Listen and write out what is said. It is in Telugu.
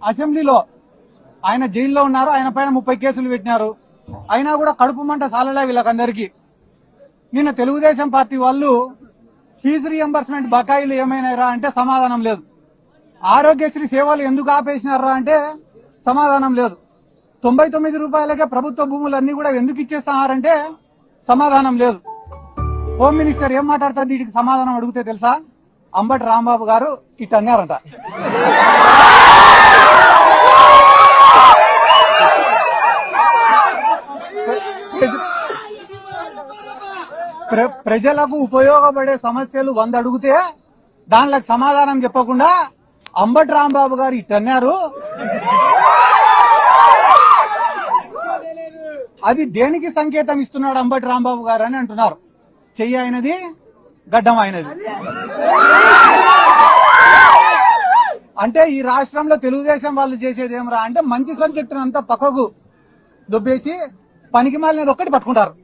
అసెంబ్లీలో ఆయన జైల్లో ఉన్నారు, ఆయన పైన 30 కేసులు పెట్టినారు. అయినా కూడా కడుపు మంట సాలలే వీళ్ళకందరికీ. నిన్న తెలుగుదేశం పార్టీ వాళ్ళు ఫీజు రియంబర్స్మెంట్ బకాయిలు ఏమైనారా అంటే సమాధానం లేదు. ఆరోగ్యశ్రీ సేవలు ఎందుకు ఆపేసినారా అంటే సమాధానం లేదు. 99 రూపాయలకే ప్రభుత్వ భూములన్నీ కూడా ఎందుకు ఇచ్చేస్తున్నారంటే సమాధానం లేదు. హోమ్ మినిస్టర్ ఏం మాట్లాడుతుంది వీటికి సమాధానం అడిగితే తెలుసా? అంబటి రాంబాబు గారు ఇట్ అన్నారంట. ప్రజలకు ఉపయోగపడే సమస్యలు 100 అడిగితే దానికి సమాధానం చెప్పకుండా అంబటి రాంబాబు గారు ఇట్టన్నారు. అది దేనికి సంకేతం ఇస్తున్నాడు అంబటి రాంబాబు గారు అని అంటున్నారు. చెయ్యి అయినది, గడ్డం అయినది. అంటే ఈ రాష్ట్రంలో తెలుగుదేశం వాళ్ళు చేసేది ఏమరా అంటే మంచి సబ్జెక్టును అంతా పక్కకు దొబ్బేసి పనికి మాలినది ఒక్కటి పట్టుకుంటారు.